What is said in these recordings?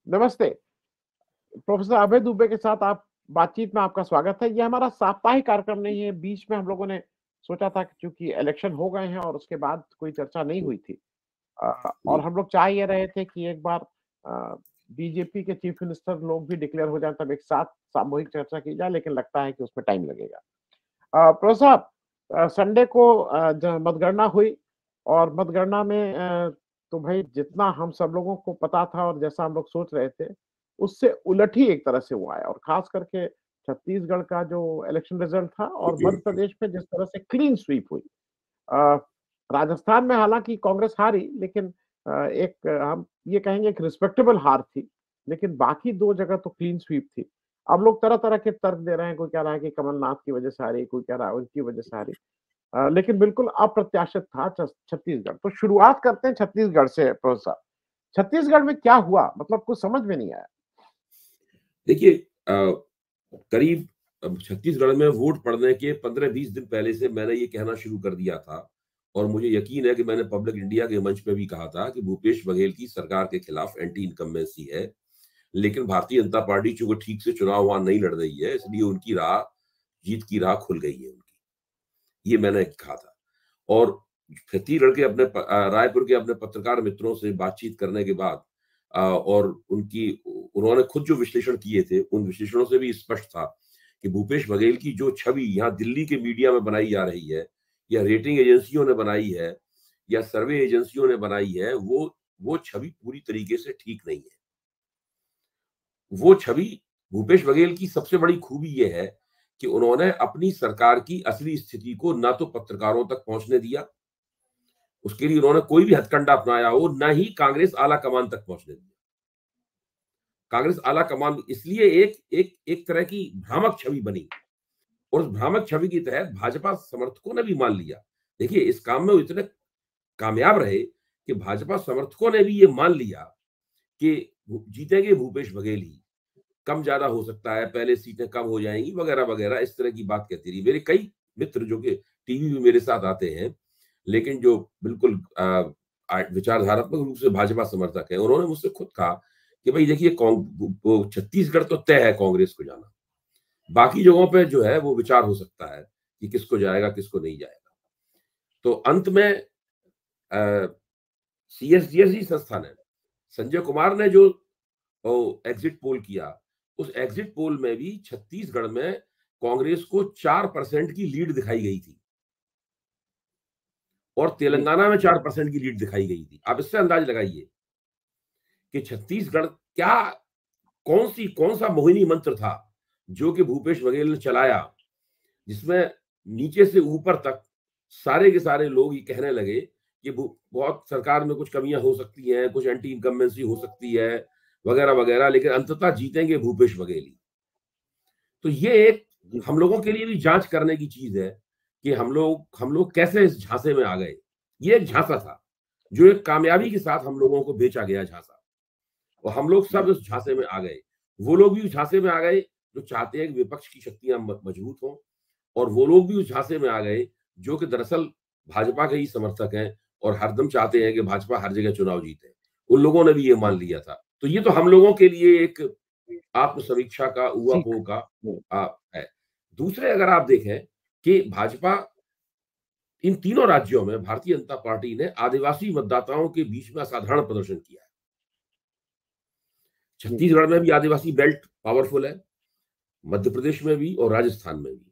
नमस्ते। प्रोफेसर अभय दुबे के साथ आप बातचीत में आपका स्वागत है। ये हमारा साप्ताहिक कार्यक्रम नहीं है। बीच में हम लोगों ने सोचा था कि चूँकि इलेक्शन हो गए हैं और उसके बाद कोई चर्चा नहीं हुई थी। और जी, हम लोग चाह ये रहे थे कि एक बार अ, बीजेपी के चीफ मिनिस्टर लोग भी डिक्लेयर हो जाएँ तब एक साथ सामूहिक चर्चा की जाए, लेकिन लगता है कि उसमें टाइम लगेगा। प्रोफेसर साहब, संडे को ज मतगणना हुई और मतगणना में तो भई जितना हम सब लोगों को पता था और जैसा हम लोग सोच रहे थे, उससे उलट ही एक तरह से हुआ है और ख़ास करके छत्तीसगढ़ का जो इलेक्शन रिज़ल्ट था और मध्य प्रदेश में जिस तरह से क्लीन स्वीप हुई। अ, राजस्थान में हालाँकि कांग्रेस हारी, लेकिन एक हम ये कहेंगे एक रिस्पेक्टेबल हार थी, लेकिन बाकी 2 जगह तो क्लीन स्वीप थी। अब लोग तरह-तरह के तर्क दे रहे हैं, कोई कह रहा है कि कमलनाथ की वजह से हारी, कोई कह रहा है उनकी वजह से हारी। लेकिन बिल्कुल अप्रत्याशित था छत्तीसगढ़। तो शुरुआत करते हैं छत्तीसगढ़ से प्रोफ़ेसर साहब। छत्तीसगढ़ में क्या हुआ? मतलब कुछ समझ में नहीं आया। देखिए करीब अब छत्तीसगढ़ में वोट पड़ने के 15-20 दिन पहले से मैंने ये कहना शुरू कर दिया था और मुझे यकीन है कि मैंने पब्लिक इंडिया के मंच पे भी कहा था कि भूपेश बघेल की सरकार के खिलाफ एंटी इनकम्बेंसी है। लेकिन भारतीय जनता पार्टी चूंकि ठीक से चुनाव वहां नहीं लड़ रही है, इसलिए उनकी राह जीत की राह खुल गई है उनकी। ये मैंने कहा था। और छत्तीसगढ़ के रायपुर के अपने पत्रकार मित्रों से बातचीत करने के बाद और उन्होंने खुद जो विश्लेषण किए थे, उन विश्लेषणों से भी स्पष्ट था कि भूपेश बघेल की जो छवि यहाँ दिल्ली के मीडिया में बनाई जा रही है, या रेटिंग एजेंसियों ने बनाई है, या सर्वे एजेंसियों ने बनाई है, वो छवि पूरी तरीके से ठीक नहीं है। वो छवि भूपेश बघेल की सबसे बड़ी खूबी ये है कि उन्होंने अपनी सरकार की असली स्थिति को ना तो पत्रकारों तक पहुंचने दिया, उसके लिए उन्होंने कोई भी हथकंडा अपनाया हो, ना ही कांग्रेस आला कमान तक पहुंचने दिया। कांग्रेस आला कमान इसलिए एक एक एक तरह की भ्रामक छवि बनी और उस भ्रामक छवि के तहत भाजपा समर्थकों ने भी मान लिया। देखिए, इस काम में वो इतने कामयाब रहे कि भाजपा समर्थकों ने भी ये मान लिया कि जीतेंगे भूपेश बघेल ही, कम ज्यादा हो सकता है, पहले सीटें कम हो जाएंगी वगैरह वगैरह, इस तरह की बात कहती रही। मेरे कई मित्र जो कि टीवी में मेरे साथ आते हैं, लेकिन जो बिल्कुल विचारधारात्मक रूप से भाजपा समर्थक है, उन्होंने मुझसे खुद कहा कि भाई देखिए, छत्तीसगढ़ तो तय है कांग्रेस को जाना, बाकी जगहों पे जो है वो विचार हो सकता है कि किसको जाएगा किसको नहीं जाएगा। तो अंत में सीएसडीएस संस्था ने, संजय कुमार ने जो एग्जिट पोल किया, उस एग्जिट पोल में भी छत्तीसगढ़ में कांग्रेस को 4% की लीड दिखाई गई थी और जी, तेलंगाना में 4% की लीड दिखाई गई थी। आप इससे अंदाज लगाइए कि छत्तीसगढ़ क्या, कौन सा मोहिनी मंत्र था जो कि भूपेश बघेल ने चलाया, जिसमें नीचे से ऊपर तक सारे के सारे लोग ये कहने लगे कि बहुत सरकार में कुछ कमियां हो सकती हैं, कुछ एंटी इनकम्बेंसी हो सकती है वगैरह वगैरह, लेकिन अंततः जीतेंगे भूपेश बघेल ही। तो ये एक जी, हम लोगों के लिए भी जांच करने की चीज है कि हम लोग कैसे इस झांसे में आ गए। ये एक झांसा था जो एक कामयाबी के साथ हम लोगों को बेचा गया झांसा, और हम लोग सब जी, उस झांसे में आ गए। वो लोग भी उस झांसे में आ गए जो चाहते हैं कि विपक्ष की शक्तियां मजबूत हों, और वो लोग भी उस झांसे में आ गए जो कि दरअसल भाजपा के ही समर्थक हैं और हरदम चाहते हैं कि भाजपा हर जगह चुनाव जीते। उन लोगों ने भी ये मान लिया था। तो ये तो हम लोगों के लिए एक आत्म समीक्षा का, ऊहापोह सीख। का हुँ, है। दूसरे अगर आप देखें कि भाजपा इन तीनों राज्यों में, भारतीय जनता पार्टी ने आदिवासी मतदाताओं के बीच में असाधारण प्रदर्शन किया है। जी, छत्तीसगढ़ में भी आदिवासी बेल्ट पावरफुल है, मध्य प्रदेश में भी और राजस्थान में भी।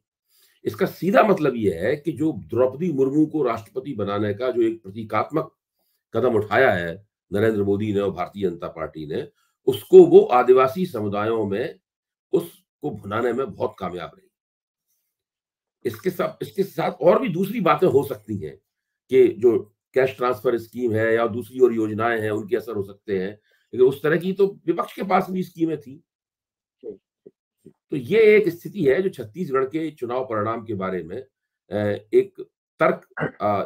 इसका सीधा मतलब यह है कि जो द्रौपदी मुर्मू को राष्ट्रपति बनाने का जो एक प्रतीकात्मक कदम उठाया है नरेंद्र मोदी ने और भारतीय जनता पार्टी ने, उसको वो आदिवासी समुदायों में उसको भुनाने में बहुत कामयाब रही। इसके साथ और भी दूसरी बातें हो सकती हैं कि जो कैश ट्रांसफर स्कीम है या दूसरी और योजनाएं हैं, उनके असर हो सकते हैं, लेकिन उस तरह की तो विपक्ष के पास भी स्कीमें थी। जी, तो ये एक स्थिति है जो छत्तीसगढ़ के चुनाव परिणाम के बारे में एक तर्क,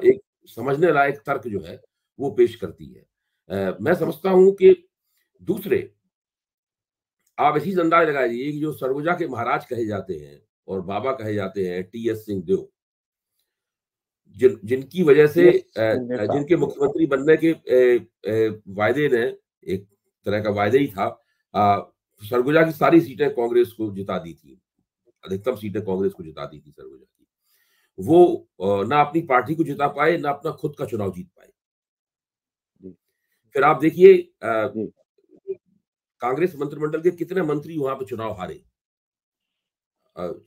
एक समझने लायक तर्क जो है वो पेश करती है। मैं समझता हूं कि दूसरे, आप इसी से अंदाज लगाइए कि जो सरगुजा के महाराज कहे जाते हैं और बाबा कहे जाते हैं, टीएस सिंहदेव, जिनकी वजह से यस, शिंदे साहब। जिनके मुख्यमंत्री बनने के वायदे ने, एक तरह का वायदे ही था सरगुजा की सारी सीटें कांग्रेस को जिता दी थी, अधिकतम सीटें कांग्रेस को जिता दी थी सरगुजा की। वो ना अपनी पार्टी को जिता पाए, ना अपना खुद का चुनाव जीत पाए। फिर आप देखिए कांग्रेस मंत्रिमंडल के कितने मंत्री वहां पे चुनाव हारे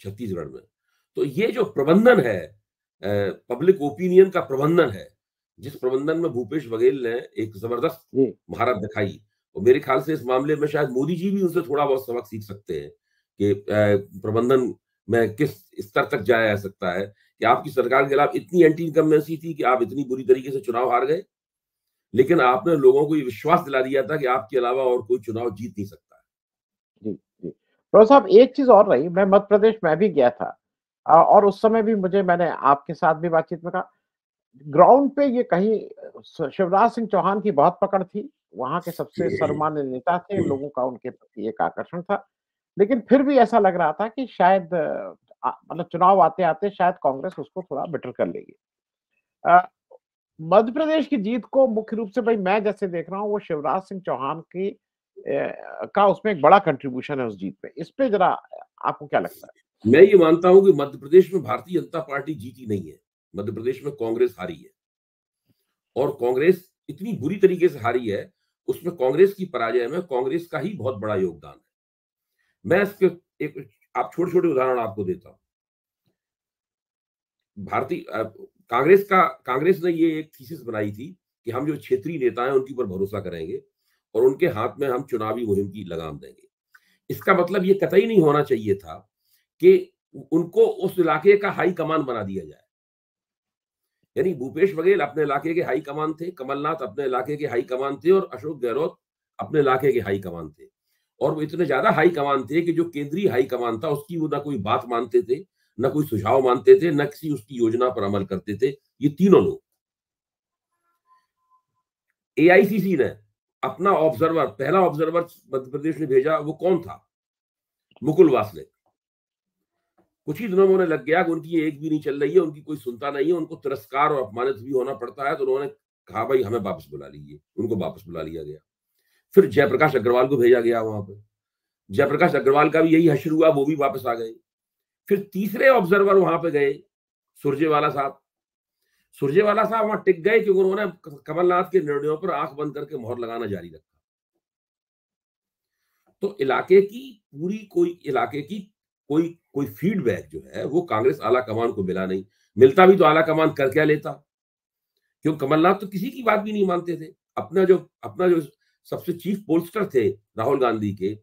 छत्तीसगढ़ में। तो ये जो प्रबंधन है, पब्लिक ओपिनियन का प्रबंधन है, जिस प्रबंधन में भूपेश बघेल ने एक जबरदस्त महारत दिखाई, और मेरे ख्याल से इस मामले में शायद मोदी जी भी उनसे थोड़ा बहुत सबक सीख सकते हैं कि प्रबंधन में किस स्तर तक जाया जा सकता है। कि आपकी सरकार के खिलाफ इतनी एंटी इनकम्बेंसी थी कि आप इतनी बुरी तरीके से चुनाव हार गए, लेकिन आपने लोगों को ये विश्वास दिला दिया था कि आपके अलावा और कोई चुनाव जीत नहीं सकता है। जी, जी। तो साहब एक चीज़ और रही, मैं मध्य प्रदेश में भी गया था और उस समय भी मैंने आपके साथ भी बातचीत में कहा, ग्राउंड पे ये कहीं शिवराज सिंह चौहान की बहुत पकड़ थी, वहाँ के सबसे सर्वमान्य नेता थे, लोगों का उनके प्रति एक आकर्षण था। लेकिन फिर भी ऐसा लग रहा था कि शायद मतलब चुनाव आते-आते शायद कांग्रेस उसको थोड़ा बेटर कर लेगी। अ, मध्य प्रदेश की जीत को मुख्य रूप से भाई मैं जैसे देख रहा हूँ वो शिवराज सिंह चौहान की का उसमें एक बड़ा कंट्रीब्यूशन है उस जीत पे। इस पे ज़रा आपको क्या लगता है? मैं ये मानता हूं कि मध्य प्रदेश में भारतीय जनता पार्टी जीती नहीं है, मध्य प्रदेश में कांग्रेस हारी है, और कांग्रेस इतनी बुरी तरीके से हारी है, उसमें कांग्रेस की पराजय में कांग्रेस का ही बहुत बड़ा योगदान है। मैं इसके एक आप छोटे-छोटे उदाहरण आपको देता हूं। कांग्रेस ने ये एक थीसिस बनाई थी कि हम जो क्षेत्रीय नेता हैं उनके ऊपर भरोसा करेंगे और उनके हाथ में हम चुनावी मुहिम की लगाम देंगे। इसका मतलब ये कतई नहीं होना चाहिए था कि उनको उस इलाके का हाई कमान बना दिया जाए। यानी भूपेश बघेल अपने इलाके के हाई कमान थे, कमलनाथ अपने इलाके के हाई कमान थे और अशोक गहलोत अपने इलाके के हाई कमान थे। और वो इतने ज्यादा हाई कमान थे कि जो केंद्रीय हाई कमान था उसकी वो ना कोई बात मानते थे, ना कोई सुझाव मानते थे, ना किसी उसकी योजना पर अमल करते थे, ये तीनों लोग। एआईसीसी ने अपना ऑब्जर्वर, पहला ऑब्जर्वर मध्य प्रदेश में भेजा, वो कौन था? मुकुल वासनिक। कुछ ही दिनों में उन्हें लग गया कि उनकी एक भी नहीं चल रही है, उनकी कोई सुनता नहीं है, उनको तिरस्कार और अपमानित भी होना पड़ता है, तो उन्होंने कहा भाई हमें वापस बुला लीजिए। उनको वापस बुला लिया गया। फिर जयप्रकाश अग्रवाल को भेजा गया वहां पे। जयप्रकाश अग्रवाल का भी यही हश्र हुआ, वो भी वापस आ गए। फिर तीसरे ऑब्जर्वर वहां पे गए, सुरजेवाला साहब। सुरजेवाला साहब वहां टिक गए क्योंकि उन्होंने कमलनाथ के निर्णयों पर आंख बंद करके मोहर लगाना जारी रखा। तो इलाके की पूरी कोई इलाके की कोई कोई फीडबैक जो है वो कांग्रेस आला कमान को मिला नहीं। मिलता भी तो आला कमान कर क्या लेता? क्योंकि कमलनाथ तो किसी की बात भी नहीं मानते थे। अपना जो सबसे चीफ पोलस्टर थे राहुल गांधी के,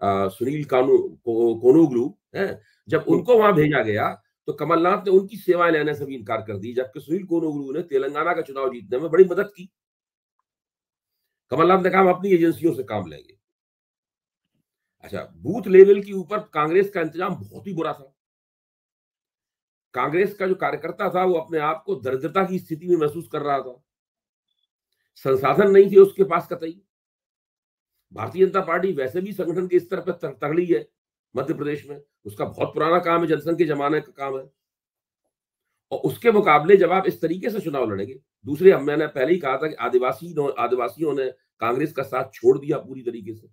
सुनील कोनुग्लू हैं, जब उनको वहां भेजा गया तो कमलनाथ ने उनकी सेवाएं लेने से भी इनकार कर दी, जबकि सुनील कोनुग्लू ने तेलंगाना का चुनाव जीतने में बड़ी मदद की। कमलनाथ ने कहा हम अपनी एजेंसियों से काम लेंगे। अच्छा, बूथ लेवल के ऊपर कांग्रेस का इंतजाम बहुत ही बुरा था। कांग्रेस का जो कार्यकर्ता था वो अपने आप को दरिद्रता की स्थिति में महसूस कर रहा था। संसाधन नहीं थे उसके पास कतई। भारतीय जनता पार्टी वैसे भी संगठन के स्तर पर तगड़ी है मध्य प्रदेश में, उसका बहुत पुराना काम है, जनसंघ के जमाने का काम है। और उसके मुकाबले जब आप इस तरीके से चुनाव लड़ेंगे, दूसरे मैंने पहले ही कहा था कि आदिवासियों ने कांग्रेस का साथ छोड़ दिया पूरी तरीके से।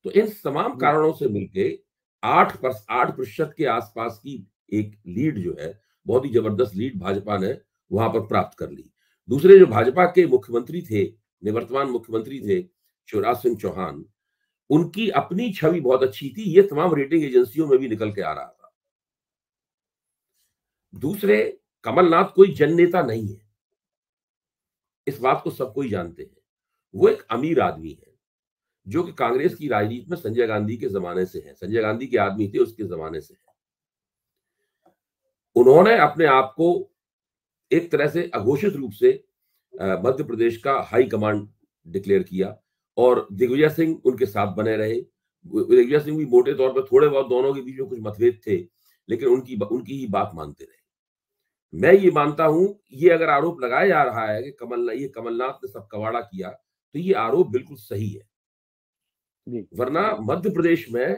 तो इन तमाम कारणों से मिलके 8% के आसपास की एक लीड जो है, बहुत ही जबरदस्त लीड भाजपा ने वहां पर प्राप्त कर ली। दूसरे जो भाजपा के मुख्यमंत्री थे, निवर्तमान मुख्यमंत्री थे शिवराज सिंह चौहान, उनकी अपनी छवि बहुत अच्छी थी, ये तमाम रेटिंग एजेंसियों में भी निकल के आ रहा था। दूसरे, कमलनाथ कोई जननेता नहीं है, इस बात को सब कोई जानते हैं। वो एक अमीर आदमी है जो कि कांग्रेस की राजनीति में संजय गांधी के जमाने से है, संजय गांधी के आदमी थे उसके जमाने से है। उन्होंने अपने आप को एक तरह से अघोषित रूप से मध्य प्रदेश का हाई कमांड डिक्लेयर किया और दिग्विजय सिंह उनके साथ बने रहे। दिग्विजय सिंह भी मोटे तौर पर थोड़े बहुत दोनों के बीच में कुछ मतभेद थे, लेकिन उनकी ही बात मानते रहे। मैं ये मानता हूं, ये अगर आरोप लगाया जा रहा है कि कमलनाथ ने सब कवाड़ा किया, तो ये आरोप बिल्कुल सही है। वरना मध्य प्रदेश में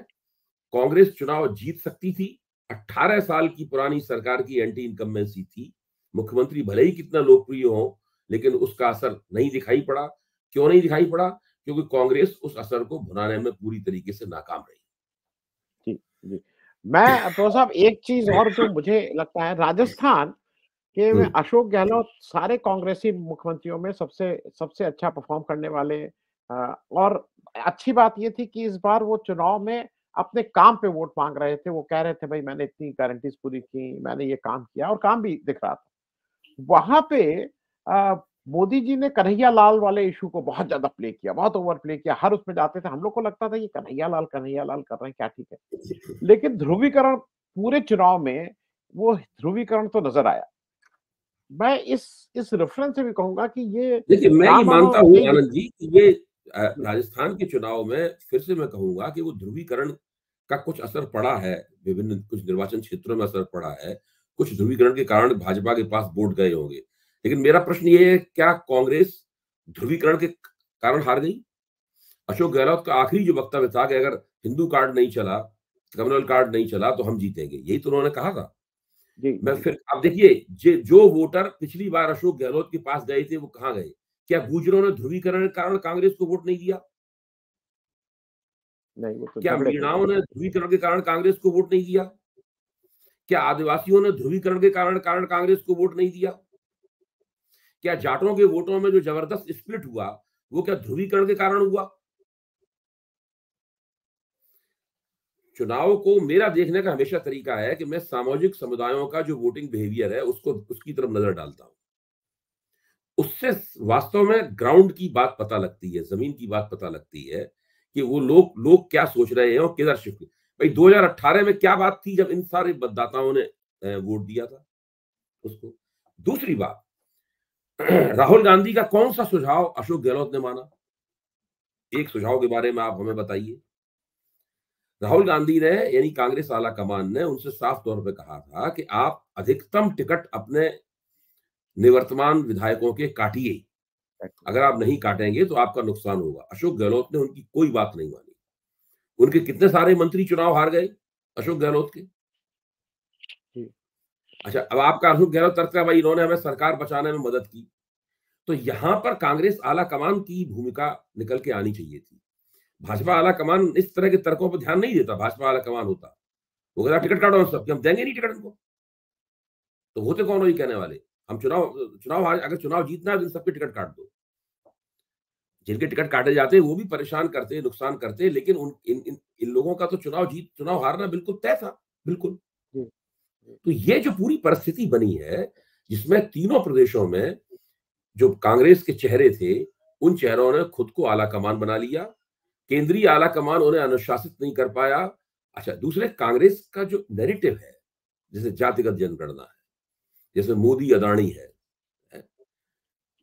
कांग्रेस चुनाव जीत सकती थी। 18 साल की पुरानी सरकार की एंटी इनकम्बेंसी थी। मुख्यमंत्री भले ही कितना लोकप्रिय हो, लेकिन उसका असर नहीं दिखाई पड़ा। क्यों नहीं दिखाई पड़ा? क्योंकि कांग्रेस उस असर को भुनाने में पूरी तरीके से नाकाम रही। जी, जी। मैं तो साहब एक चीज़ और जो मुझे लगता है राजस्थान के में हम्म। अशोक गहलोत सारे कांग्रेसी मुख्यमंत्रियों में सबसे सबसे अच्छा परफ़ॉर्म करने वाले और अच्छी बात ये थी कि इस बार वो चुनाव में अपने काम पे वोट माँग रहे थे। वो कह रहे थे भई मैंने इतनी गारंटीज़ पूरी की, मैंने ये काम किया और काम भी दिख रहा था। वहाँ पे अ, मोदी जी ने कन्हैया लाल वाले इश्यू को बहुत ज़्यादा प्ले किया, बहुत ओवर प्ले किया। हर उसमें जाते थे, हम लोग को लगता था ये कन्हैया लाल कर रहे हैं, क्या ठीक है। लेकिन ध्रुवीकरण पूरे चुनाव में वो ध्रुवीकरण तो नज़र आया। मैं इस रेफ़रेंस से भी कहूँगा कि ये देखिए, मैं ये ना मानो मानता हूँ एक आनंद जी कि ये जी, राजस्थान के चुनाव में फिर से मैं कहूँगा कि वो ध्रुवीकरण का कुछ असर पड़ा है, विभिन्न कुछ निर्वाचन क्षेत्रों में असर पड़ा है, कुछ ध्रुवीकरण के कारण भाजपा के पास वोट गए होंगे। लेकिन मेरा प्रश्न ये है, क्या कांग्रेस ध्रुवीकरण के कारण हार गई? अशोक गहलोत का आखिरी जो वक्तव्य था कि अगर हिंदू कार्ड नहीं चला, कम्युनल कार्ड नहीं चला तो हम जीतेंगे, यही तो उन्होंने कहा था। जी, मैं जी। फिर अब देखिए, जो वोटर पिछली बार अशोक गहलोत के पास गए थे वो कहाँ गए? क्या गुर्जरों ने ध्रुवीकरण के कारण कांग्रेस को वोट नहीं दिया? नहीं, वो तो क्या झगड़े पे गए। मीणाओं ने ध्रुवीकरण के कारण कांग्रेस को वोट नहीं दिया? क्या आदिवासियों ने ध्रुवीकरण के कारण कारण कांग्रेस को वोट नहीं दिया? क्या जाटों के वोटों में जो जबरदस्त स्प्लिट हुआ, वो क्या ध्रुवीकरण के कारण हुआ? चुनाव को मेरा देखने का हमेशा तरीका है कि मैं सामाजिक समुदायों का जो वोटिंग बिहेवियर है उसको उसकी तरफ नजर डालता हूं। उससे वास्तव में ग्राउंड की बात पता लगती है, जमीन की बात पता लगती है कि वो लोग क्या सोच रहे हैं और किधर शिफ्ट। भाई 2018 में क्या बात थी जब इन सारे मतदाताओं ने वोट दिया था उसको। दूसरी बात, राहुल गांधी का कौन सा सुझाव अशोक गहलोत ने माना? एक सुझाव के बारे में आप हमें बताइए। राहुल गांधी ने यानी कांग्रेस आला कमान ने उनसे साफ तौर पे कहा था कि आप अधिकतम टिकट अपने निवर्तमान विधायकों के काटिए। अगर आप नहीं काटेंगे तो आपका नुकसान होगा। अशोक गहलोत ने उनकी कोई बात नहीं मानी। उनके कितने सारे मंत्री चुनाव हार गए अशोक गहलोत के। जी, अच्छा, अब आपका अशोक गहलोत तर्क है भाई इन्होंने हमें सरकार बचाने में मदद की। तो यहां पर कांग्रेस आला कमान की भूमिका निकल के आनी चाहिए थी। भाजपा आला कमान इस तरह के तर्कों पर ध्यान नहीं देता। भाजपा आला कमान होता, वो कहता टिकट काटो सबके, हम देंगे नहीं टिकट इनको। तो होते कौन हो ये कहने वाले? हम अगर चुनाव जीतना है तो इन सबके टिकट काट दो। जिनके टिकट काटे जाते हैं वो भी परेशान करते हैं, नुकसान करते हैं, लेकिन इन लोगों का तो चुनाव हारना बिल्कुल तय था। बिल्कुल। जी, जी, तो ये जो पूरी परिस्थिति बनी है, जिसमें तीनों प्रदेशों में जो कांग्रेस के चेहरे थे, उन चेहरों ने खुद को आला कमान बना लिया। केंद्रीय आला कमान उन्हें अनुशासित नहीं कर पाया। अच्छा, दूसरे कांग्रेस का जो नैरेटिव है, जैसे जातिगत जनगणना है, जैसे मोदी अदानी है,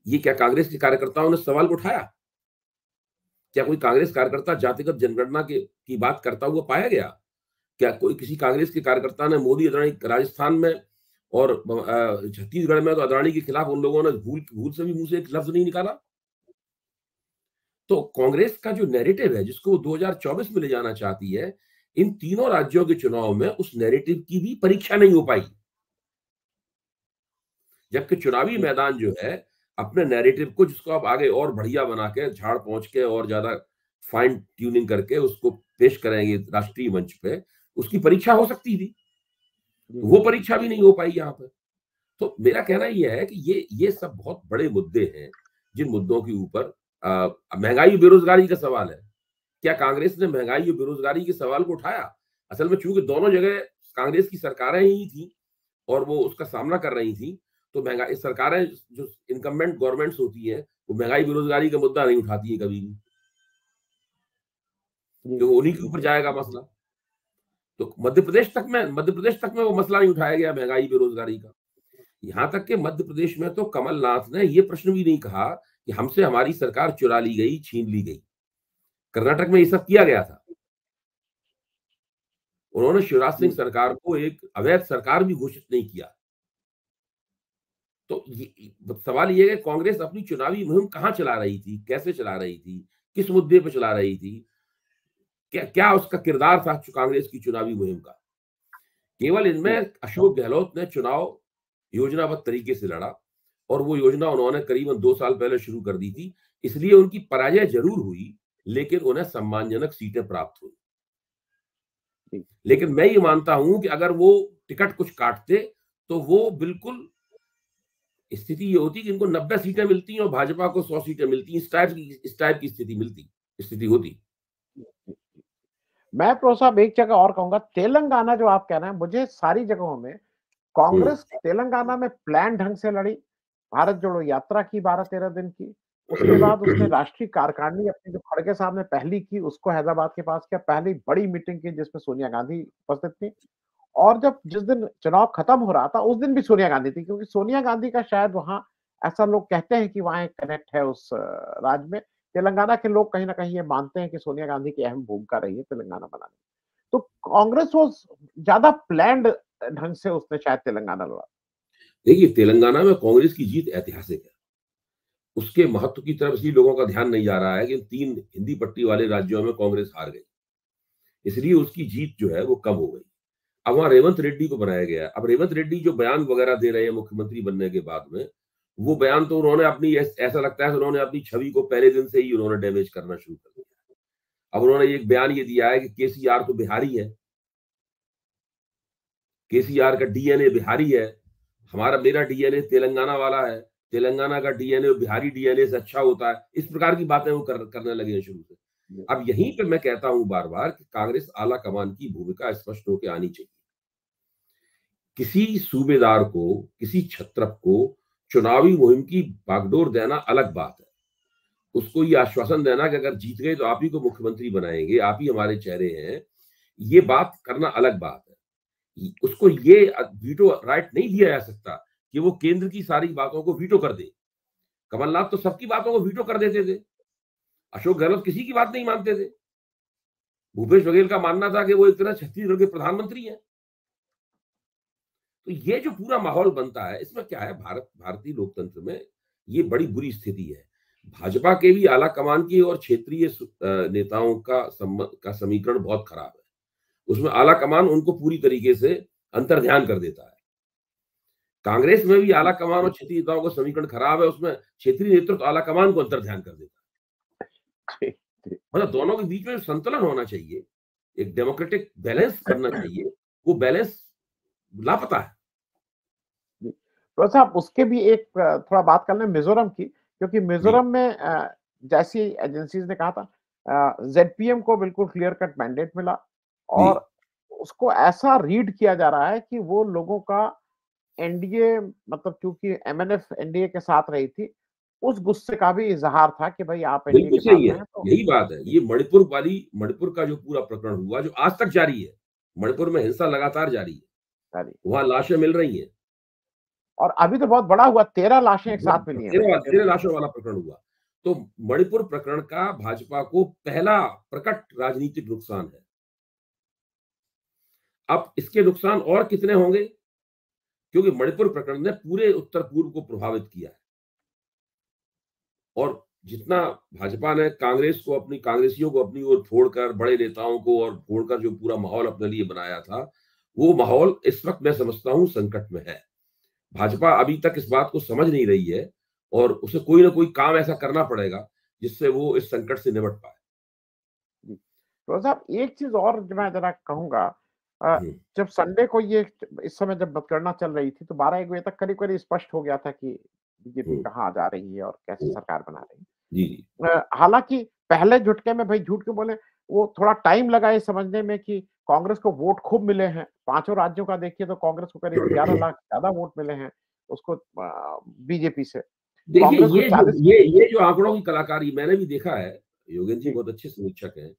ये क्या कांग्रेस के कार्यकर्ताओं ने सवाल उठाया? क्या कोई कांग्रेस कार्यकर्ता जातिगत जनगणना की बात करता हुआ पाया गया? क्या कोई किसी कांग्रेस के कार्यकर्ता ने मोदी अदानी राजस्थान में और छत्तीसगढ़ में तो अदानी के खिलाफ उन लोगों ने भूल भूल से भी मुंह से एक लफ्ज नहीं निकाला? तो कांग्रेस का जो नैरेटिव है जिसको वो 2024 में ले जाना चाहती है, इन तीनों राज्यों के चुनाव में उस नैरेटिव की भी परीक्षा नहीं हो पाई। जबकि चुनावी जी, मैदान जो है अपने नैरेटिव को, जिसको आप आगे और बढ़िया बना के झाड़ पहुंच के और ज्यादा फाइन ट्यूनिंग करके उसको पेश करेंगे राष्ट्रीय मंच पे, उसकी परीक्षा हो सकती थी। जी, तो वो परीक्षा भी नहीं हो पाई यहाँ पे। तो मेरा कहना यह है कि ये सब बहुत बड़े मुद्दे हैं, जिन मुद्दों के ऊपर महंगाई और बेरोजगारी का सवाल है। क्या कांग्रेस ने महंगाई और बेरोजगारी के सवाल को उठाया? असल में चूंकि दोनों जगह कांग्रेस की सरकारें ही थी और वो उसका सामना कर रही थी, तो महंगाई सरकारें जो इनकम्बेंट गवर्नमेंट्स होती है वो महंगाई बेरोजगारी का मुद्दा नहीं उठाती है कभी भी, जी, क्योंकि उन्हीं के ऊपर जाएगा मसला। तो मध्य प्रदेश तक में वो मसला नहीं उठाया गया महंगाई बेरोजगारी का। यहां तक कि मध्य प्रदेश में तो कमलनाथ ने ये प्रश्न भी नहीं कहा कि हमसे हमारी सरकार चुरा ली गई, छीन ली गई। कर्नाटक में ये सब किया गया था। उन्होंने शिवराज सिंह जी, सरकार को एक अवैध सरकार भी घोषित नहीं किया। तो सवाल ये है कि कांग्रेस अपनी चुनावी मुहिम कहाँ चला रही थी, कैसे चला रही थी, किस मुद्दे पे चला रही थी, क्या क्या उसका किरदार था कांग्रेस की चुनावी मुहिम का? केवल इनमें जी, अशोक गहलोत ने चुनाव योजनाबद्ध तरीके से लड़ा और वो योजना उन्होंने करीबन 2 साल पहले शुरू कर दी थी। इसलिए उनकी पराजय जरूर हुई, लेकिन उन्हें सम्मानजनक सीटें प्राप्त हुई। जी, लेकिन मैं ये मानता हूं कि अगर वो टिकट कुछ काटते तो वो बिल्कुल स्थिति ये होती कि इनको 90 सीटें मिलती और भाजपा को 100 सीटें मिलती। इस टाइप की स्थिति होती। जी, जी, जी। मैं प्रो साहब एक जगह और कहूँगा, तेलंगाना जो आप कह रहे हैं, मुझे सारी जगहों में हम्म। कांग्रेस तेलंगाना में प्लान ढंग से लड़ी, भारत जोड़ो यात्रा की 12-13 दिन की। उसके बाद उसने राष्ट्रीय कार्यकारिणी अपनी जो खड़गे साहब ने पहली की, उसको हैदराबाद के पास किया, पहली बड़ी मीटिंग की जिसमें सोनिया गांधी उपस्थित थी। और जब जिस दिन चुनाव खत्म हो रहा था, उस दिन भी सोनिया गांधी थी, क्योंकि सोनिया गांधी का शायद वहाँ, ऐसा लोग कहते हैं कि वहाँ एक कनेक्ट है उस राज्य में। तेलंगाना के लोग कहीं न कहीं ये मानते हैं कि सोनिया गांधी की अहम भूमिका रही है तेलंगाना बनाने में। तो कांग्रेस वो ज़्यादा प्लान्ड ढंग से उसने शायद तेलंगाना लड़ा। देखिए, तेलंगाना में कांग्रेस की जीत ऐतिहासिक है। उसके महत्व की तरफ इसलिए लोगों का ध्यान नहीं जा रहा है कि 3 हिंदी पट्टी वाले राज्यों में कांग्रेस हार गई। इसलिए उसकी जीत जो है वो कम हो गई। अब वहाँ रेवंत रेड्डी को बनाया गया है। अब रेवंत रेड्डी जो बयान वगैरह दे रहे हैं मुख्यमंत्री बनने के बाद में, वो बयान तो उन्होंने अपनी ऐसा लगता है उन्होंने अपनी छवि को पहले दिन से ही उन्होंने डैमेज करना शुरू कर दिया। अब उन्होंने एक बयान ये दिया है कि केसीआर तो बिहारी है, केसीआर का डीएनए बिहारी है, मेरा डीएनए तेलंगाना वाला है, तेलंगाना का डीएनए बिहारी डीएनए से अच्छा होता है। इस प्रकार की बातें वो करने लगे हैं शुरू से। अब यहीं पे मैं कहता हूं बार बार कि कांग्रेस आला कमान की भूमिका स्पष्ट होकर आनी चाहिए। किसी सूबेदार को, किसी छत्रप को चुनावी मुहिम की बागडोर देना अलग बात है। उसको ये आश्वासन देना कि अगर जीत गए तो आप ही को मुख्यमंत्री बनाएंगे, आप ही हमारे चेहरे हैं, ये बात करना अलग बात है। उसको ये वीटो राइट नहीं दिया जा सकता कि वो केंद्र की सारी बातों को वीटो कर दे। कमलनाथ तो सबकी बातों को वीटो कर देते थे। अशोक गहलोत किसी की बात नहीं मानते थे। भूपेश बघेल का मानना था कि वो एक तरह छत्तीसगढ़ के प्रधानमंत्री हैं। तो ये जो पूरा माहौल बनता है, इसमें क्या है, भारतीय लोकतंत्र में ये बड़ी बुरी स्थिति है। भाजपा के भी आला कमान की और क्षेत्रीय नेताओं का समीकरण बहुत खराब है। उसमें आला कमान उनको पूरी तरीके से अंतर्ध्यान कर देता है। कांग्रेस में भी आला कमान और क्षेत्रीय नेताओं का समीकरण खराब है। उसमें क्षेत्रीय नेतृत्व आला कमान को अंतर्ध्यान कर देता जी, जी, है। मतलब दोनों के बीच में संतुलन होना चाहिए, एक डेमोक्रेटिक बैलेंस बनना चाहिए। वो बैलेंस लापता है। जी। तो साहब उसके भी एक थोड़ा बात कर लें मिज़ोरम की, क्योंकि जी, मिज़ोरम में जैसी एजेंसीज़ ने कहा था, ज़ेडपीएम को बिल्कुल क्लियर कट मैंडेट मिला जी। और उसको ऐसा रीड किया जा रहा है कि वो लोगों का एनडीए, मतलब चूँकि एमएनएफ एनडीए के साथ रही थी, उस गुस्से का भी इज़हार था कि भई आप एनडीए बिल्कुल के साथ सही है। हैं तो। यही बात है। ये मणिपुर का जो पूरा प्रकरण हुआ, जो आज तक जारी है। मणिपुर में हिंसा लगातार जारी है। अरे! वहाँ लाशें मिल रही हैं। और अभी तो बहुत बड़ा हुआ, 13 लाशें एक साथ मिली हैं भई। 13 लाशों वाला प्रकरण हुआ। तो मणिपुर प्रकरण का भाजपा को पहला प्रकट राजनीतिक नुकसान है। अब इसके नुकसान और कितने होंगे? क्योंकि मणिपुर प्रकरण ने पूरे उत्तर-पूर्व को प्रभावित किया है। और जितना भाजपा ने कांग्रेसियों को अपनी ओर फोड़कर, बड़े नेताओं को और फोड़कर जो पूरा माहौल अपने लिए बनाया था, वो माहौल इस वक़्त मैं समझता हूँ संकट में है। भाजपा अभी तक इस बात को समझ नहीं रही है और उसे कोई ना कोई काम ऐसा करना पड़ेगा, जिससे वो इस संकट से निपट पाए। जी। तो साहब एक चीज़ और जो मैं ज़रा कहूँगा, अ, हुँ, जब संडे को ये इस समय जब मतगणना चल रही थी, तो 12-1 बजे तक करीब-करीब स्पष्ट हो गया था कि बीजेपी हुँ, कहाँ जा रही है और कैसे हुँ। सरकार बना रही जी, जी। है। हालाँकि पहले झुटके में भई झूठ क्यों बोले, वो थोड़ा टाइम लगा ये समझने में कि कांग्रेस को वोट खूब मिले हैं। पाँचों राज्यों का देखिए तो कांग्रेस को करीब 11 लाख ज़्यादा वोट मिले हैं उसको बीजेपी से। देखिए, कांग्रेस को 40। ये जो आंकड़ों की कलाकारी मैंने भी देखा है। योगेन जी जी, बहुत अच्छे समीक्षक हैं।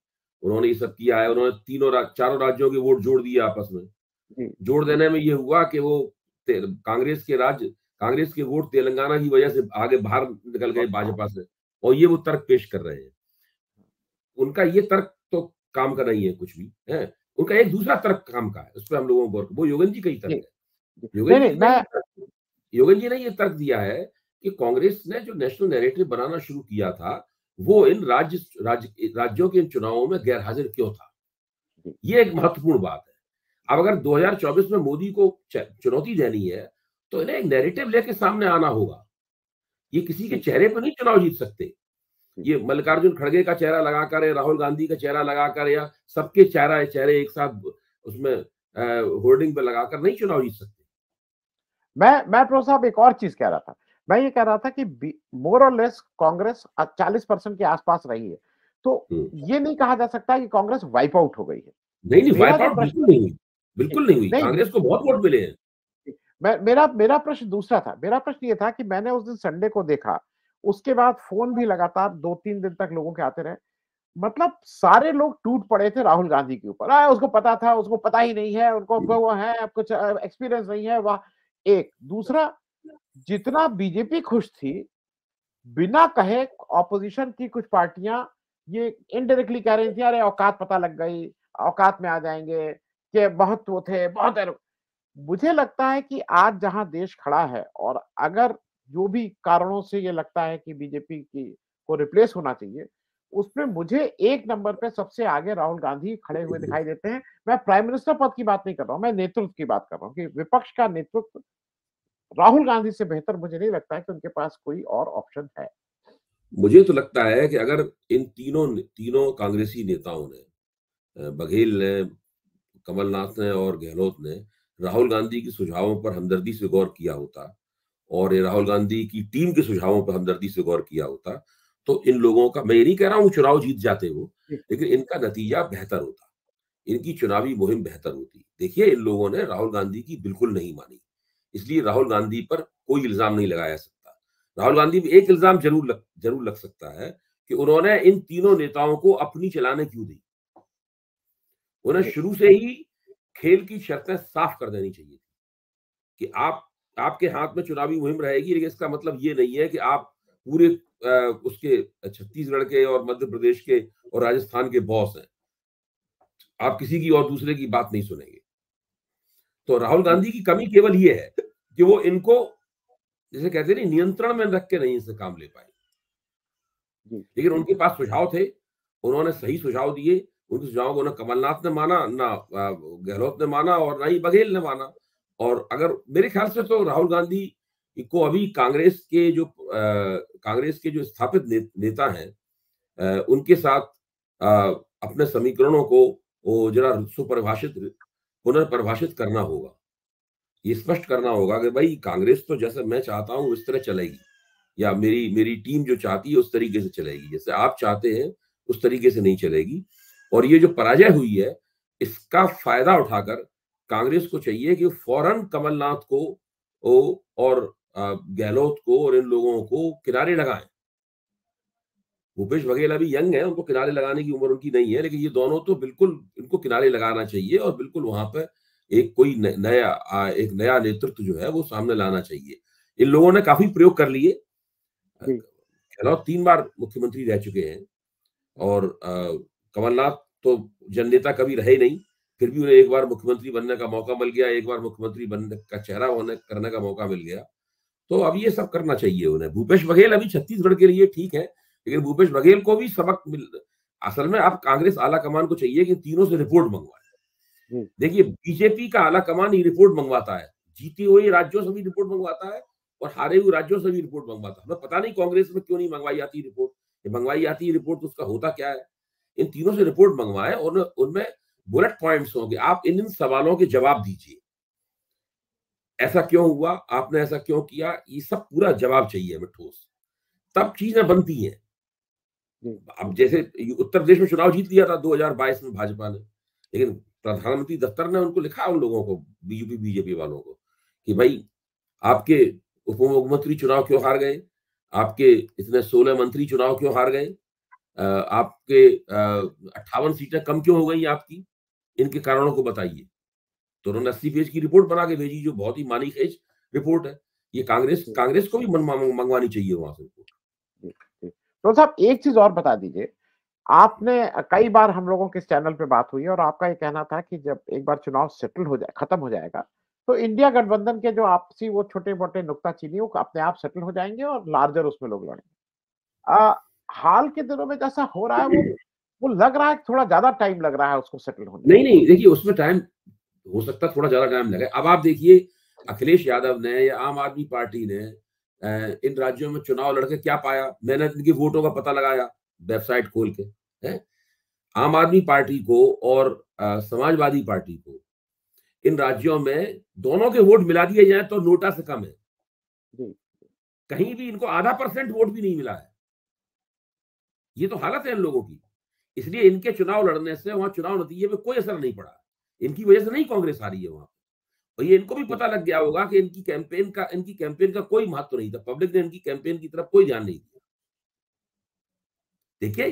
उन्होंने ये सब किया है। उन्होंने चारों राज्यों के वोट जोड़ दिए आपस में। जी, जोड़ देने में ये हुआ कि वो ते कांग्रेस के वोट तेलंगाना की वजह से आगे बाहर निकल गए भाजपा से। और ये वो तर्क पेश कर रहे हैं। उनका ये तर्क तो काम का नहीं है कुछ भी, हैं? उनका एक दूसरा तर्क काम का है। उसपे हम लोगों को गौर, वो योगेन जी का ही जी, तर्क है। जी। नहीं, योगेन नहीं जी ने मैं। ये तर्क योगेन जी ने ये तर्क दिया है कि कांग्रेस ने जो नेशनल नैरेटिव बनाना शुरू किया था, वो इन राज्यों के इन चुनावों में गैरहाजिर क्यों था? जी, ये एक महत्वपूर्ण बात है। अब अगर 2024 में मोदी को चुनौती देनी है, तो इन्हें एक नैरेटिव लेके सामने आना होगा। ये किसी के चेहरे पर नहीं चुनाव जीत सकते। ये मल्लिकार्जुन खड़गे का चेहरा लगाकर या राहुल गांधी का चेहरा लगाकर या सबके चेहरे एक साथ उसमें होर्डिंग पे लगाकर नहीं चुनाव जीत सकते। मैं प्रो साहब एक और चीज कह रहा था। मैं ये कह रहा था कि मोर और लेस कांग्रेस 40% के आसपास रही है, तो ये नहीं कहा जा सकता कि कांग्रेस वाइप आउट हो गई है। नहीं, वाइप आउट बिल्कुल नहीं हुई, बिल्कुल नहीं हुई। कांग्रेस को बहुत वोट मिले हैं। मेरा प्रश्न दूसरा था। मेरा प्रश्न ये था कि मैंने उस दिन संडे को देखा, उसके बाद फोन भी लगातार 2-3 दिन तक लोगों के आते रहे। मतलब सारे लोग टूट पड़े थे राहुल गांधी के ऊपर। उसको पता था, उसको पता ही नहीं है, उनको वो है, कुछ एक्सपीरियंस नहीं है। वाह। एक दूसरा, जितना बीजेपी खुश थी, बिना कहे ऑपोजिशन की कुछ पार्टियां ये इनडायरेक्टली कह रही थी, अरे औकात पता लग गई, औकात में आ जाएंगे, कि बहुत वो थे, बहुत। मुझे लगता है कि आज जहां देश खड़ा है, और अगर जो भी कारणों से ये लगता है कि बीजेपी की को रिप्लेस होना चाहिए, उसमें मुझे एक नंबर पे सबसे आगे राहुल गांधी खड़े हुए दिखाई देते हैं। मैं प्राइम मिनिस्टर पद की बात नहीं कर रहा हूं, मैं नेतृत्व की बात कर रहा हूं कि विपक्ष का नेतृत्व राहुल गांधी से बेहतर मुझे नहीं लगता है कि उनके पास कोई और ऑप्शन है। मुझे तो लगता है कि अगर इन तीनों कांग्रेसी नेताओं ने, बघेल ने, कमलनाथ ने और गहलोत ने राहुल गांधी के सुझावों पर हमदर्दी से गौर किया होता और राहुल गांधी की टीम के सुझावों पर हमदर्दी से गौर किया होता, तो इन लोगों का, मैं ये नहीं कह रहा हूं चुनाव जीत जाते वो, लेकिन इनका नतीजा बेहतर होता, इनकी चुनावी मुहिम बेहतर होती। देखिए, इन लोगों ने राहुल गांधी की बिल्कुल नहीं मानी, इसलिए राहुल गांधी पर कोई इल्जाम नहीं लगाया सकता। राहुल गांधी पे एक इल्जाम जरूर लग सकता है कि उन्होंने इन तीनों नेताओं को अपनी चलाने क्यों दी। उन्हें शुरू से ही खेल की शर्तें साफ कर देनी चाहिए थी कि आपके हाथ में चुनावी मुहिम रहेगी, लेकिन इसका मतलब ये नहीं है कि आप पूरे उसके छत्तीसगढ़ के और मध्य प्रदेश के और राजस्थान के बॉस हैं, आप किसी की और दूसरे की बात नहीं सुनेंगे। तो राहुल गांधी की कमी केवल ये है कि वो इनको, जैसे कहते नहीं, नियंत्रण में रख के नहीं इनसे काम ले पाए। लेकिन उनके पास सुझाव थे, उन्होंने सही सुझाव दिए। उनके सुझाव को ना कमलनाथ ने माना, ना गहलोत ने माना, और ना ही बघेल ने माना। और अगर मेरे ख्याल से तो राहुल गांधी को अभी कांग्रेस के जो स्थापित नेता हैं, उनके साथ अपने समीकरणों को वो जरा पुनर्परिभाषित करना होगा। ये स्पष्ट करना होगा कि भाई कांग्रेस तो जैसे मैं चाहता हूं उस तरह चलेगी, या मेरी टीम जो चाहती है उस तरीके से चलेगी, जैसे आप चाहते हैं उस तरीके से नहीं चलेगी। और ये जो पराजय हुई है, इसका फायदा उठाकर कांग्रेस को चाहिए कि फौरन कमलनाथ को और गहलोत को और इन लोगों को किनारे लगाएं। भूपेश बघेल अभी यंग है, उनको किनारे लगाने की उम्र उनकी नहीं है, लेकिन ये दोनों तो बिल्कुल इनको किनारे लगाना चाहिए और बिल्कुल वहां पर एक नया नेतृत्व जो है वो सामने लाना चाहिए। इन लोगों ने काफी प्रयोग कर लिए। गहलोत 3 बार मुख्यमंत्री रह चुके हैं और कमलनाथ तो जननेता कभी रहे नहीं, फिर भी उन्हें एक बार मुख्यमंत्री बनने का मौका मिल गया, एक बार मुख्यमंत्री बनने का चेहरा करने का मौका मिल गया। तो अब ये सब करना चाहिए उन्हें। भूपेश बघेल अभी छत्तीसगढ़ के लिए ठीक है, लेकिन भूपेश बघेल को भी सबक असल में अब कांग्रेस आला कमान को चाहिए कि तीनों से रिपोर्ट मंगवाए। देखिए, बीजेपी का आला कमान ही रिपोर्ट मंगवाता है, जीती हुई राज्यों से भी रिपोर्ट मंगवाता है और हारे हुए राज्यों से भी रिपोर्ट मंगवाता है। हमें पता नहीं कांग्रेस में क्यों नहीं मंगवाई जाती रिपोर्ट। ये मंगवाई जाती है रिपोर्ट तो उसका होता क्या है। इन तीनों से रिपोर्ट मंगवाए और उनमें बुलेट पॉइंट्स होंगे, आप इन सवालों के जवाब दीजिए। ऐसा क्यों हुआ, आपने ऐसा क्यों किया, ये सब पूरा जवाब चाहिए हमें ठोस, तब चीजें बनती हैं। अब जैसे उत्तर प्रदेश में चुनाव जीत लिया था 2022 में भाजपा ने, लेकिन प्रधानमंत्री दफ्तर ने उनको लिखा, उन लोगों को, बीजेपी वालों को, कि भाई आपके उप मुख्यमंत्री चुनाव क्यों हार गए, आपके इतने 16 मंत्री चुनाव क्यों हार गए, आपके 58 सीटें कम क्यों हो गई आपकी, इनके कारणों को बताइए। तो उन्होंने 80 पेज की रिपोर्ट बना के भेजी, जो बहुत ही मानीखेज रिपोर्ट है। ये कांग्रेस को भी मंगवानी चाहिए वहां से रिपोर्ट। तो साहब एक चीज और बता दीजिए, आपने कई बार हम लोगों के इस चैनल पे बात हुई और आपका ये कहना था कि जब एक बार चुनाव सेटल हो जाए, खत्म हो जाएगा, तो इंडिया गठबंधन के जो आपसी वो छोटे मोटे नुक्ताचीनी वो अपने आप सेटल हो जाएंगे और लार्जर उसमें लोग लड़ेंगे। हाल के दिनों में जैसा हो रहा है वो लग रहा है थोड़ा ज्यादा टाइम लग रहा है उसको सेटल होने में। नहीं, देखिए, उसमें टाइम हो सकता है, थोड़ा ज्यादा टाइम लगे। अब आप देखिए, अखिलेश यादव ने या आम आदमी पार्टी ने इन राज्यों में चुनाव लड़के क्या पाया, मैंने इनकी वोटों का पता लगाया वेबसाइट खोल के, है। आम आदमी पार्टी को और समाजवादी पार्टी को इन राज्यों में दोनों के वोट मिला दिए जाए तो नोटा से कम है। कहीं भी इनको आधा % वोट भी नहीं मिला है। ये तो हालत है इन लोगों की। इसलिए इनके चुनाव लड़ने से वहां चुनाव नतीजे में कोई असर नहीं पड़ा। इनकी वजह से नहीं कांग्रेस हारी है वहां। और ये इनको भी पता लग गया होगा कि इनकी कैंपेन का कोई महत्व नहीं था। पब्लिक ने इनकी कैंपेन की तरफ कोई ध्यान नहीं दिया। देखिए,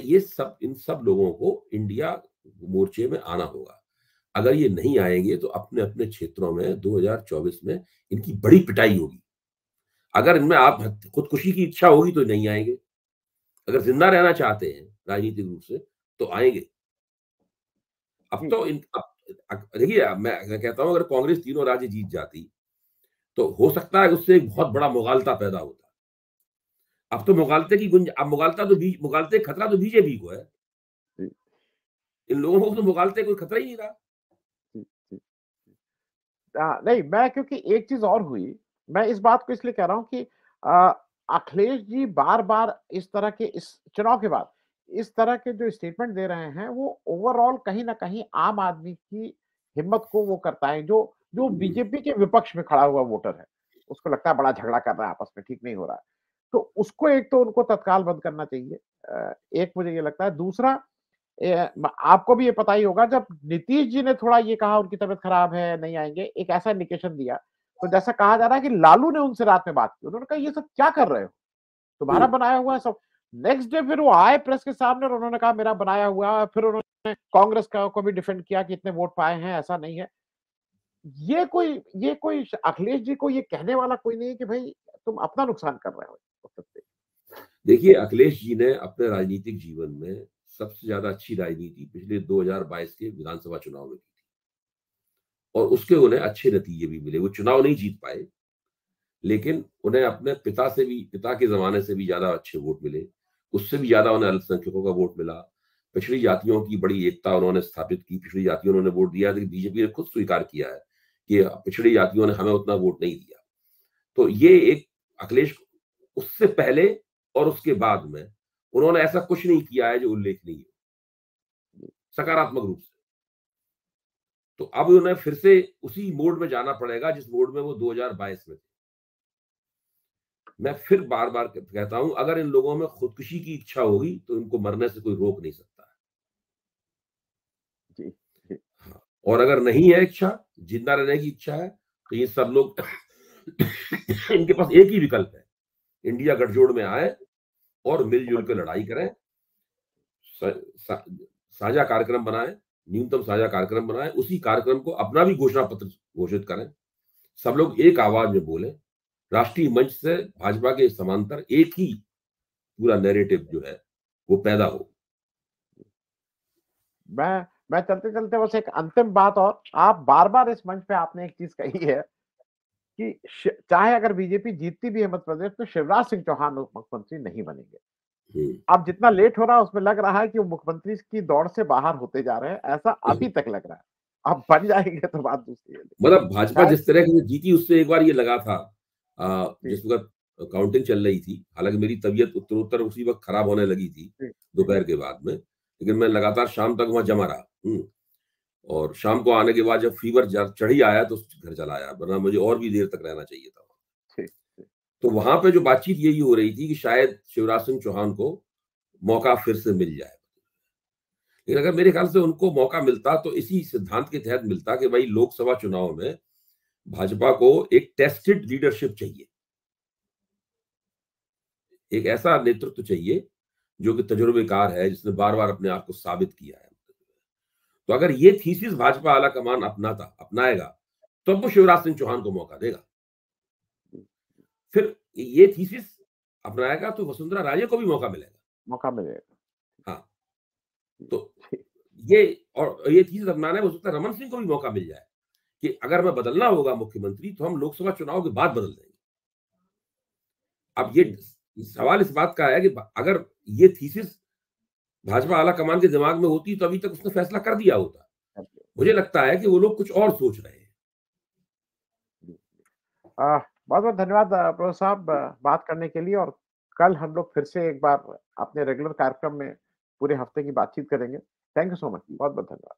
इन सब लोगों को इंडिया मोर्चे में आना होगा। अगर ये नहीं आएंगे तो अपने अपने क्षेत्रों में 2024 में इनकी बड़ी पिटाई होगी। अगर इनमें आप खुदकुशी की इच्छा होगी तो नहीं आएंगे। अगर जिंदा रहना चाहते हैं राजनीतिक रूप से तो आएंगे। अब तो देखिए, मैं कहता हूं अगर कांग्रेस तीनों राज्य जीत जाती तो हो सकता है उससे एक बहुत बड़ा मुगालता पैदा होता। अब तो मुगालते खतरा तो बीजेपी को है। इन लोगों को तो मुगालते कोई खतरा ही नहीं रहा। नहीं, मैं क्योंकि एक चीज और हुई, मैं इस बात को इसलिए कह रहा हूं कि अखिलेश जी बार बार इस तरह के, इस चुनाव के बाद इस तरह के जो स्टेटमेंट दे रहे हैं, वो ओवरऑल कहीं ना कहीं आम आदमी की हिम्मत को वो करता है। जो जो बीजेपी के विपक्ष में खड़ा हुआ वोटर है, उसको लगता है बड़ा झगड़ा कर रहा है आपस में, ठीक नहीं हो रहा है, तो उसको एक तो उनको तत्काल बंद करना चाहिए। एक मुझे ये लगता है। दूसरा, आपको भी ये पता ही होगा, जब नीतीश जी ने थोड़ा ये कहा उनकी तबीयत खराब है, नहीं आएंगे, एक ऐसा इंडिकेशन दिया, तो जैसा कहा जा रहा है कि लालू ने उनसे रात में बात की। उन्होंने कहा ये सब क्या कर रहे हो, तुम्हारा बनाया हुआ है सब। नेक्स्ट डे फिर वो आए प्रेस के सामने और उन्होंने कहा मेरा बनाया हुआ है। फिर उन्होंने कांग्रेस को भी डिफेंड किया कि इतने वोट पाए हैं, ऐसा नहीं है। ये कोई अखिलेश जी को ये कहने वाला कोई नहीं है कि भाई तुम अपना नुकसान कर रहे हो। देखिए, अखिलेश जी ने अपने राजनीतिक जीवन में सबसे ज्यादा अच्छी राजनीति पिछले 2022 के विधानसभा चुनाव में की थी और उसके उन्हें अच्छे नतीजे भी मिले। वो चुनाव नहीं जीत पाए, लेकिन उन्हें अपने पिता के जमाने से भी ज्यादा अच्छे वोट मिले। उससे भी ज्यादा उन्हें अल्पसंख्यकों का वोट मिला। पिछड़ी जातियों की बड़ी एकता उन्होंने स्थापित की। पिछड़ी जातियों ने वोट दिया, लेकिन बीजेपी ने खुद स्वीकार किया है कि पिछड़ी जातियों ने हमें उतना वोट नहीं दिया। तो ये एक अखिलेश, उससे पहले और उसके बाद में उन्होंने ऐसा कुछ नहीं किया है जो उल्लेखनीय है सकारात्मक रूप से। तो अब उन्हें फिर से उसी मोड में जाना पड़ेगा जिस मोड में वो 2022 में थे। मैं फिर बार बार कहता हूं, अगर इन लोगों में खुदकुशी की इच्छा होगी तो इनको मरने से कोई रोक नहीं सकता है। हाँ, और अगर नहीं है इच्छा, जिंदा रहने की इच्छा है, तो ये सब लोग इनके पास एक ही विकल्प है, इंडिया गठजोड़ में आए और मिलजुल कर लड़ाई करें, साझा कार्यक्रम बनाएं, न्यूनतम साझा कार्यक्रम बनाएं, उसी कार्यक्रम को अपना भी घोषणा पत्र घोषित करें, सब लोग एक आवाज में बोले, राष्ट्रीय मंच से भाजपा के समांतर एक ही पूरा नैरेटिव जो है वो पैदा हो। मैं चलते चलते बस एक अंतिम बात, और आप बार बार इस मंच पे आपने एक चीज कही है कि चाहे अगर बीजेपी जीतती भी है मध्य प्रदेश तो शिवराज सिंह चौहान मुख्यमंत्री नहीं बनेंगे। अब जितना लेट हो रहा है उसमें लग रहा है कि वो मुख्यमंत्री की दौड़ से बाहर होते जा रहे हैं, ऐसा अभी तक लग रहा है। अब बन जाएंगे तो बात दूसरी है। मतलब भाजपा जिस तरह की जीती उससे एक बार ये लगा था, जिस वक्त काउंटिंग चल रही थी, हालांकि मेरी तबीयत उत्तरोत्तर उसी वक्त खराब होने लगी थी दोपहर के बाद में, लेकिन मैं लगातार शाम तक वहां जमा रहा। और शाम को आने के बाद जब फीवर चढ़ी आया तो घर चला आया, वरना मुझे और भी देर तक रहना चाहिए था। तो वहां पे जो बातचीत यही हो रही थी कि शायद शिवराज सिंह चौहान को मौका फिर से मिल जाए। लेकिन अगर मेरे ख्याल से उनको मौका मिलता तो इसी सिद्धांत के तहत मिलता कि भाई लोकसभा चुनाव में भाजपा को एक टेस्टेड लीडरशिप चाहिए, एक ऐसा नेतृत्व चाहिए जो कि तजुर्बेकार है, जिसने बार बार अपने आप को साबित किया है। तो अगर ये थीसिस भाजपा आला कमान अपनाएगा तो वो शिवराज सिंह चौहान को मौका देगा। फिर ये थीसिस अपनाएगा तो वसुंधरा राजे को भी मौका मिलेगा। हाँ, तो ये थीसिस अपनाने में हो सकता है रमन सिंह को भी मौका मिल जाए कि अगर मैं बदलना होगा मुख्यमंत्री तो हम लोकसभा चुनाव के बाद बदल देंगे। अब ये सवाल इस बात का है कि अगर ये थीसिस भाजपा आला कमान के दिमाग में होती तो अभी तक उसने फैसला कर दिया होता। मुझे लगता है कि वो लोग कुछ और सोच रहे हैं। बहुत-बहुत धन्यवाद प्रोफ़ेसर साहब बात करने के लिए और कल हम लोग फिर से एक बार अपने रेगुलर कार्यक्रम में पूरे हफ्ते की बातचीत करेंगे। Thank you so much. बहुत-बहुत धन्यवाद।